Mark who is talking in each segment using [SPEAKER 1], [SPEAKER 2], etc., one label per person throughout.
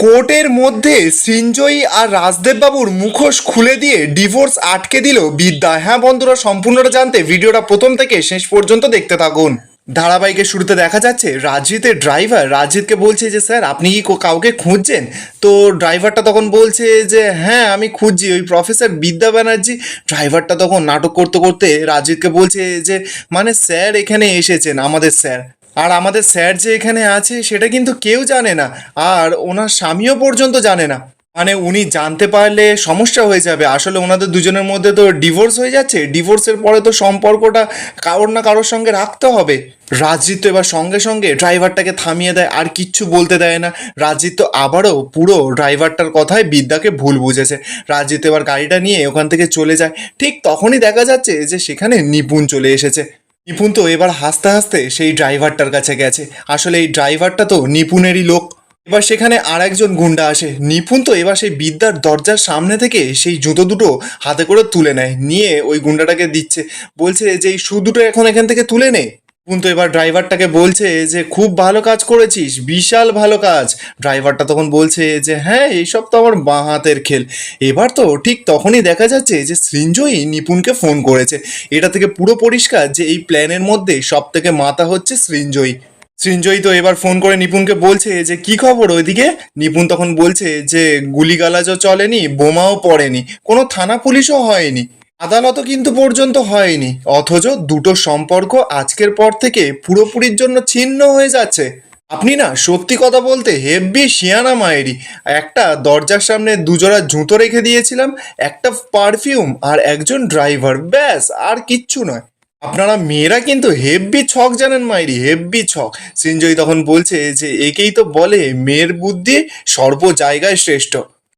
[SPEAKER 1] কোর্টের মধ্যে সৃঞ্জয়ী আর রাজদেব বাবুর মুখোশ খুলে দিয়ে ডিভোর্স আটকে দিল বিদ্যা। হ্যাঁ বন্ধুরা, সম্পূর্ণটা জানতে ভিডিওটা প্রথম থেকে শেষ পর্যন্ত দেখতে থাকুন। ধারাবাহিকের শুরুতে দেখা যাচ্ছে রাজজিতের ড্রাইভার রাজজিৎকে বলছে যে স্যার আপনি কি কাউকে খুঁজছেন। তো ড্রাইভারটা তখন বলছে যে হ্যাঁ আমি খুঁজছি ওই প্রফেসর বিদ্যা ব্যানার্জি। ড্রাইভারটা তখন নাটক করতে করতে রাজজিৎকে বলছে যে মানে স্যার এখানে এসেছেন, আমাদের স্যার। আর আমাদের স্যার যে এখানে আছে সেটা কিন্তু কেউ জানে না, আর ওনার স্বামীও পর্যন্ত জানে না। মানে উনি জানতে পারলে সমস্যা হয়ে যাবে। আসলে ওনাদের দুজনের মধ্যে তো ডিভোর্স হয়ে যাচ্ছে, ডিভোর্সের পরে তো সম্পর্কটা কারোর না কারোর সঙ্গে রাখতে হবে। রাজজিৎ তো এবার সঙ্গে সঙ্গে ড্রাইভারটাকে থামিয়ে দেয়, আর কিচ্ছু বলতে দেয় না। রাজজিৎ তো আবারও পুরো ড্রাইভারটার কথায় বিদ্যাকে ভুল বুঝেছে। রাজজিৎ এবার গাড়িটা নিয়ে ওখান থেকে চলে যায়। ঠিক তখনই দেখা যাচ্ছে যে সেখানে নিপুণ চলে এসেছে। নিপুণ তো এবার হাসতে হাসতে সেই ড্রাইভারটার কাছে গেছে। আসলে এই ড্রাইভারটা তো নিপুণেরই লোক। এবার সেখানে আর একজন গুন্ডা আসে। নিপুণ তো এবার সেই বিদ্যার দরজার সামনে থেকে সেই জুতো দুটো হাতে করে তুলে নেয়, নিয়ে ওই গুন্ডাটাকে দিচ্ছে, বলছে যে এই শু দুটো এখন এখান থেকে তুলে নে। নিপুণ তো এবার ড্রাইভারটাকে বলছে যে খুব ভালো কাজ করেছিস, বিশাল ভালো কাজ। ড্রাইভারটা তখন বলছে যে হ্যাঁ এইসব তো আমার বাঁ হাতের খেল। এবার তো ঠিক তখনই দেখা যাচ্ছে যে সৃঞ্জয়ী নিপুণকে ফোন করেছে। এটা থেকে পুরো পরিষ্কার যে এই প্ল্যানের মধ্যে সব থেকে মাথা হচ্ছে সৃঞ্জয়ী। সৃঞ্জয়ী তো এবার ফোন করে নিপুণকে বলছে যে কি খবর ওইদিকে। নিপুণ তখন বলছে যে গুলিগালাজও চলেনি, বোমাও পড়েনি, কোনো থানা পুলিশও হয়নি, আদালতও কিন্তু পর্যন্ত হয়নি, অথচ দুটো সম্পর্ক আজকের পর থেকে পুরোপুরির জন্য ছিন্ন হয়ে যাচ্ছে। আপনি না সত্যি কথা বলতে হেব্বি শিয়ানা মায়েরি। একটা দরজার সামনে দুজোড়া জুতো রেখে দিয়েছিলাম, একটা পারফিউম আর একজন ড্রাইভার, ব্যাস আর কিচ্ছু নয়। আপনারা মেয়েরা কিন্তু হেব্বি ছক জানেন মাইরি, হেব্বি ছক। সৃঞ্জয়ী তখন বলছে যে একেই তো বলে মেয়ের বুদ্ধি সর্ব জায়গায় শ্রেষ্ঠ।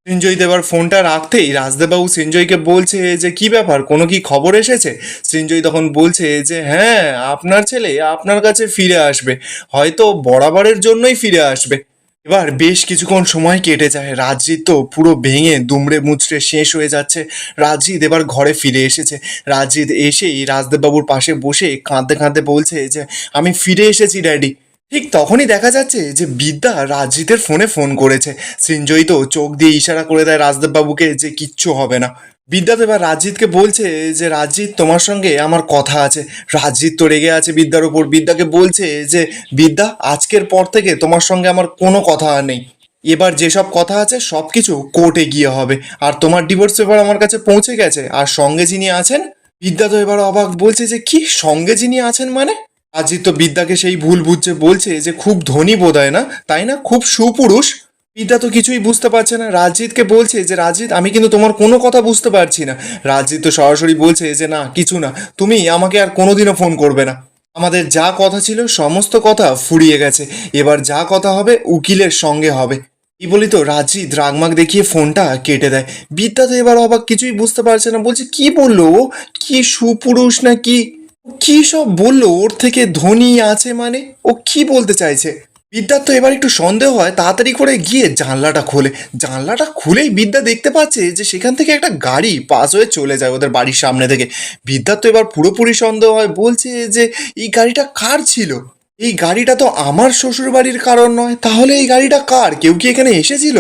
[SPEAKER 1] সৃঞ্জয়ী তো এবার ফোনটা রাখতেই রাজদেববাবু সৃঞ্জয়ীকে বলছে যে কি ব্যাপার, কোনো কি খবর এসেছে। সৃঞ্জয়ী তখন বলছে যে হ্যাঁ আপনার ছেলে আপনার কাছে ফিরে আসবে, হয়তো বরাবরের জন্যই ফিরে আসবে। এবার বেশ কিছুক্ষণ সময় কেটে যায়। রাজজিৎ তো পুরো ভেঙে দুমড়ে মুচড়ে শেষ হয়ে যাচ্ছে। রাজজিৎ এবার ঘরে ফিরে এসেছে। রাজজিৎ এসেই রাজদেববাবুর পাশে বসে কাঁদতে কাঁদতে বলছে যে আমি ফিরে এসেছি ড্যাডি। ঠিক তখনই দেখা যাচ্ছে যে বিদ্যা রাজজিতের ফোনে ফোন করেছে। সৃঞ্জয়ী তো চোখ দিয়ে ইশারা করে দেয় রাজদেববাবুকে যে কিচ্ছু হবে না। বিদ্যা তো এবার রাজজিৎকে বলছে যে রাজজিৎ তোমার সঙ্গে আমার কথা আছে। রাজজিৎ তো রেগে আছে বিদ্যার ওপর। বিদ্যাকে বলছে যে বিদ্যা আজকের পর থেকে তোমার সঙ্গে আমার কোনো কথা আর নেই। এবার যেসব কথা আছে সব কিছু কোর্টে গিয়ে হবে, আর তোমার ডিভোর্স পেপার আমার কাছে পৌঁছে গেছে। আর সঙ্গে যিনি আছেন, বিদ্যা তো এবার অবাক, বলছে যে কি সঙ্গে যিনি আছেন মানে। রাজজিৎ তো বিদ্যাকে সেই ভুল বুঝছে, বলছে যে খুব ধনী বোধ হয় না, তাই না, খুব সুপুরুষ। বিদ্যা তো কিছুই বুঝতে পারছে না। রাজজিৎকে বলছে যে রাজজিৎ আমি কিন্তু তোমার কোনো কথা বুঝতে পারছি না। রাজজিৎ তো সরাসরি বলছে যে না কিছু না, তুমি আমাকে আর কোনোদিনও ফোন করবে না। আমাদের যা কথা ছিল সমস্ত কথা ফুরিয়ে গেছে, এবার যা কথা হবে উকিলের সঙ্গে হবে। এই বলি তো রাজজিৎ রাগমাগ দেখিয়ে ফোনটা কেটে দেয়। বিদ্যা তো এবার অবাক, কিছুই বুঝতে পারছে না, বলছে কি বললো ও, কি সুপুরুষ না কি, কি সব বললো, ওর থেকে ধনী আছে মানে ও কি বলতে চাইছে। বিদ্যার তো এবার একটু সন্দেহ হয়, তাড়াতাড়ি করে গিয়ে জানলাটা খোলে। জানলাটা খুলেই বিদ্যা দেখতে পাচ্ছে যে সেখান থেকে একটা গাড়ি পাস হয়ে চলে যায় ওদের বাড়ির সামনে থেকে। বিদ্যার তো এবার পুরোপুরি সন্দেহ হয়, বলছে যে এই গাড়িটা কার ছিল, এই গাড়িটা তো আমার শ্বশুর বাড়ির কারণ নয়, তাহলে এই গাড়িটা কার, কেউ কি এখানে এসেছিল।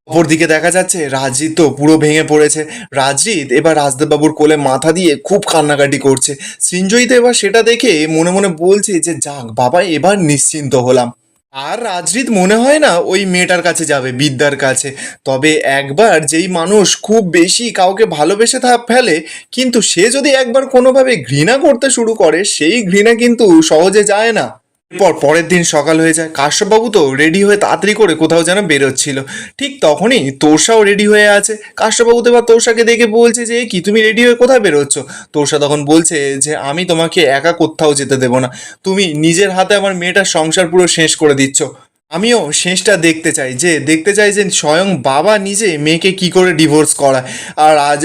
[SPEAKER 1] অপরদিকে দেখা যাচ্ছে রাজজিৎ তো পুরো ভেঙে পড়েছে। রাজজিৎ এবার রাজদেববাবুর কোলে মাথা দিয়ে খুব কান্নাকাটি করছে। সৃঞ্জয়ী তো এবার সেটা দেখে মনে মনে বলছে যে যাক বাবা এবার নিশ্চিন্ত হলাম। আর রাজজিৎ মনে হয় না ওই মেয়েটার কাছে যাবে, বিদ্যার কাছে। তবে একবার যেই মানুষ খুব বেশি কাউকে ভালোবেসে ফেলে, কিন্তু সে যদি একবার কোনোভাবে ঘৃণা করতে শুরু করে, সেই ঘৃণা কিন্তু সহজে যায় না। এরপর পরের দিন সকাল হয়ে যায়। কাশ্যপবাবু তো রেডি হয়ে তাড়াতাড়ি করে কোথাও যেন বেরোচ্ছিল। ঠিক তখনই তোষাও রেডি হয়ে আছে। কাশ্যপবাবু তো এবার তোষাকে দেখে বলছে যে কি তুমি রেডি হয়ে কোথায় বেরোচ্ছ। তোষা তখন বলছে যে আমি তোমাকে একা কোথাও যেতে দেবো না, তুমি নিজের হাতে আমার মেয়েটার সংসার পুরো শেষ করে দিচ্ছ। আমিও শেষটা দেখতে চাই যে স্বয়ং বাবা নিজে মেয়েকে কি করে ডিভোর্স করায়। আর আজ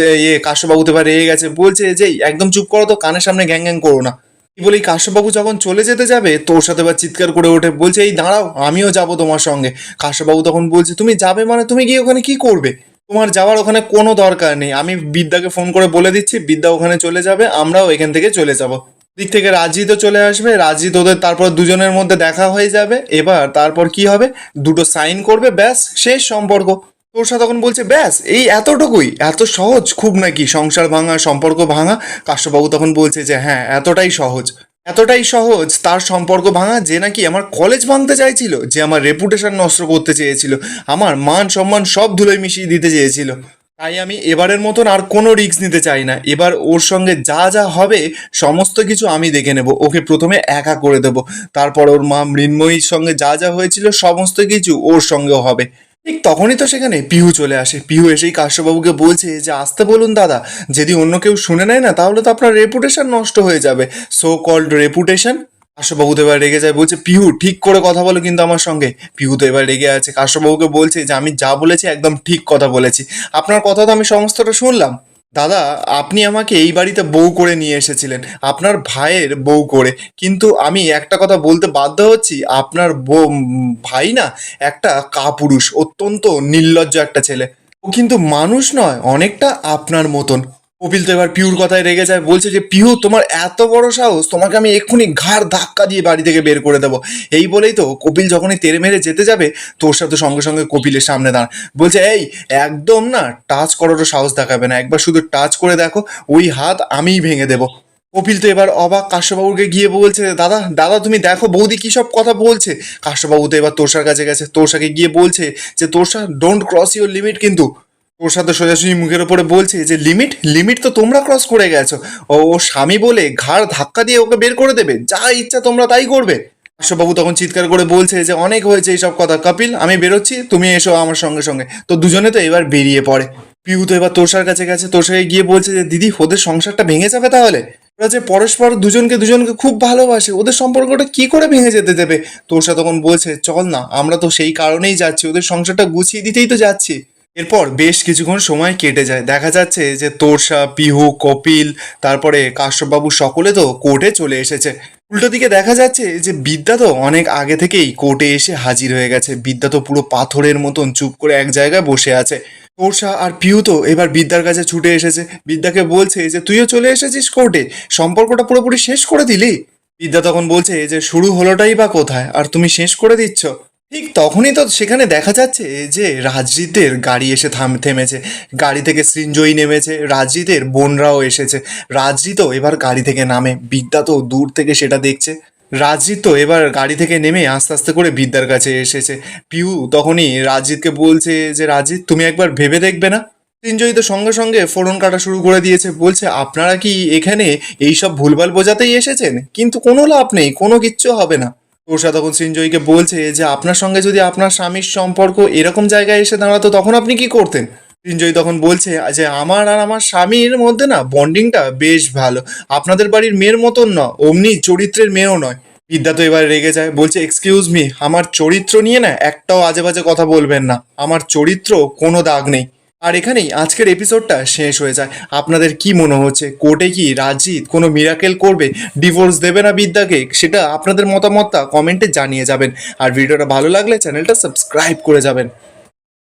[SPEAKER 1] কাশ্যপবাবু তো এবার রেগে গেছে, বলছে যে একদম চুপ করো তো, কানের সামনে গ্যাং গ্যাং করো না। কি বলি কাশ্যপবাবু যখন চলে যেতে যাবে তোর সাথে এবার চিৎকার করে ওঠে, বলছে এই দাঁড়াও আমিও যাব তোমার সঙ্গে। কাশ্যপবাবু তখন বলছে তুমি যাবে মানে তুমি গিয়ে ওখানে কি করবে, তোমার যাওয়ার ওখানে কোনো দরকার নেই, আমি বিদ্যাকে ফোন করে বলে দিচ্ছি, বিদ্যা ওখানে চলে যাবে, আমরাও এখান থেকে চলে যাব। দিক থেকে রাজিতও চলে আসবে, রাজিত ওদের তারপর দুজনের মধ্যে দেখা হয়ে যাবে। এবার তারপর কি হবে, দুটো সাইন করবে, ব্যাস শেষ সম্পর্ক। তোষা তখন বলছে ব্যাস এই এতটুকুই, এত সহজ খুব নাকি সংসার ভাঙা, সম্পর্ক ভাঙা? কাশ্যপবাবু তখন বলছে যে হ্যাঁ এতটাই সহজ, এতটাই সহজ তার সম্পর্ক ভাঙা যে নাকি আমার কলেজ ভাঙতে চাইছিল, যে আমার রেপুটেশন নষ্ট করতে চেয়েছিল, আমার মান সম্মান সব ধুলোয় মিশিয়ে দিতে চেয়েছিল। তাই আমি এবারের মতন আর কোনো রিস্ক নিতে চাই না। এবার ওর সঙ্গে যা যা হবে সমস্ত কিছু আমি দেখে নেব, ওকে প্রথমে একা করে দেব, তারপর ওর মা মৃন্ময়ীর সঙ্গে যা যা হয়েছিল সমস্ত কিছু ওর সঙ্গেও হবে। ঠিক তখনই তো সেখানে পিহু চলে আসে। পিহু এসেই কাশ্যপবাবুকে বলছে যে আসতে বলুন দাদা, যদি অন্য কেউ শুনে নেয় না তাহলে তো আপনার রেপুটেশন নষ্ট হয়ে যাবে, সো কল্ড রেপুটেশন। কাশ্যপবাবু তো এবার রেগে যায়, বলছে পিহু ঠিক করে কথা বলো কিন্তু আমার সঙ্গে। পিহু তো এবার রেগে আছে, কাশ্যপবাবুকে বলছে যে আমি যা বলেছি একদম ঠিক কথা বলেছি, আপনার কথা তো আমি সমস্তটা শুনলাম। দাদা, আপনি আমাকে এই বাড়িতে বউ করে নিয়ে এসেছিলেন, আপনার ভাইয়ের বউ করে, কিন্তু আমি একটা কথা বলতে বাধ্য হচ্ছি, আপনার ভাই না একটা কাপুরুষ, অত্যন্ত নির্লজ্জ একটা ছেলে। ও কিন্তু মানুষ নয়, অনেকটা আপনার মতন। কপিল তো এবার পিহুর কথায় রেগে যায়, বলছে যে পিহু তোমার এত বড় সাহস, তোমাকে আমি এক্ষুনি ঘাড় ধাক্কা দিয়ে বাড়ি থেকে বের করে দেবো। এই বলেই তো কপিল যখনই তেড়ে মেরে যেতে যাবে, তোর সাথে সঙ্গে সঙ্গে কপিলের সামনে দাঁড়, বলছে এই একদম না টাচ করারও সাহস দেখাবে না, একবার শুধু টাচ করে দেখো, ওই হাত আমিই ভেঙে দেবো। কপিল তো এবার অবাক, কাশ্যপবাবুকে গিয়ে বলছে দাদা দাদা তুমি দেখো বৌদি কী সব কথা বলছে। কাশ্যপবাবু তো এবার তোষার কাছে গেছে, তোষাকে গিয়ে বলছে যে তোষা ডোন্ট ক্রস ইউর লিমিট, কিন্তু ওর সাথে সোজাসুজি মুখের ওপরে বলছে যে লিমিট, লিমিট তো তোমরা ক্রস করে গেছো। ও স্বামী বলে ঘাড় ধাক্কা দিয়ে ওকে বের করে দেবে, যা ইচ্ছা তোমরা তাই করবে। কাশ্যপবাবু তখন চিৎকার করে বলছে যে অনেক হয়েছে এইসব কথা, কপিল আমি বেরোচ্ছি, তুমি এসো আমার সঙ্গে সঙ্গে। তো দুজনে তো এবার বেরিয়ে পড়ে। পিউ তো এবার তোষার কাছে গেছে, তোষাকে গিয়ে বলছে যে দিদি ওদের সংসারটা ভেঙে যাবে তাহলে, ওরা যে পরস্পর দুজনকে দুজনকে খুব ভালোবাসে, ওদের সম্পর্কটা কি করে ভেঙে যেতে দেবে? তোষা তখন বলছে চল না, আমরা তো সেই কারণেই যাচ্ছি, ওদের সংসারটা গুছিয়ে দিতেই তো যাচ্ছি। এরপর বেশ কিছুক্ষণ সময় কেটে যায়, দেখা যাচ্ছে যে তোরসা, পিহু, কপিল, তারপরে কাশ্যপবাবু সকলে তো কোর্টে চলে এসেছে। উল্টো দিকে দেখা যাচ্ছে যে বিদ্যা তো অনেক আগে থেকেই কোর্টে এসে হাজির হয়ে গেছে। বিদ্যা তো পুরো পাথরের মতন চুপ করে এক জায়গায় বসে আছে। তোরসা আর পিহু তো এবার বিদ্যার কাছে ছুটে এসেছে, বিদ্যাকে বলছে যে তুইও চলে এসেছিস কোর্টে, সম্পর্কটা পুরোপুরি শেষ করে দিলি। বিদ্যা তখন বলছে যে শুরু হলোটাই বা কোথায়, আর তুমি শেষ করে দিচ্ছ। ঠিক তখনই তো সেখানে দেখা যাচ্ছে যে রাজজিতের গাড়ি এসে থেমেছে, গাড়ি থেকে সৃঞ্জয়ী নেমেছে, রাজজিতের বোনরাও এসেছে। রাজজিতও এবার গাড়ি থেকে নামে, বিদ্যা তো দূর থেকে সেটা দেখছে। রাজজিৎ তো এবার গাড়ি থেকে নেমে আস্তে আস্তে করে বিদ্যার কাছে এসেছে। পিউ তখনই রাজজিৎকে বলছে যে রাজজিৎ তুমি একবার ভেবে দেখবে না। সৃঞ্জয়ী তো সঙ্গে সঙ্গে ফোড়ন কাটা শুরু করে দিয়েছে, বলছে আপনারা কি এখানে এইসব ভুলভাল বোঝাতেই এসেছেন? কিন্তু কোনো লাভ নেই, কোনো কিচ্ছু হবে না। তোষা তখন সৃঞ্জয়ীকে বলছে যে আপনার সঙ্গে যদি আপনার স্বামীর সম্পর্ক এরকম জায়গায় এসে দাঁড়াতো তখন আপনি কি করতেন? সৃঞ্জয়ী তখন বলছে যে আমার আর আমার স্বামীর মধ্যে না বন্ডিংটা বেশ ভালো, আপনাদের বাড়ির মেয়ের মতন না, অমনি চরিত্রের মেয়েও নয়। বিদ্যা তো এবার রেগে যায়, বলছে এক্সকিউজ মি, আমার চরিত্র নিয়ে না একটাও আজে বাজে কথা বলবেন না, আমার চরিত্র কোনো দাগ নেই। আর এখানেই আজকের এপিসোডটা শেষ হয়ে যায়। আপনাদের কি মনে হচ্ছে, কোর্টে কি রাজজিৎ কোনো মিরাকেল করবে, ডিভোর্স দেবে না বিদ্যাকে? সেটা আপনাদের মতামতটা কমেন্টে জানিয়ে যাবেন। আর ভিডিওটা ভালো লাগলে চ্যানেলটা সাবস্ক্রাইব করে যাবেন।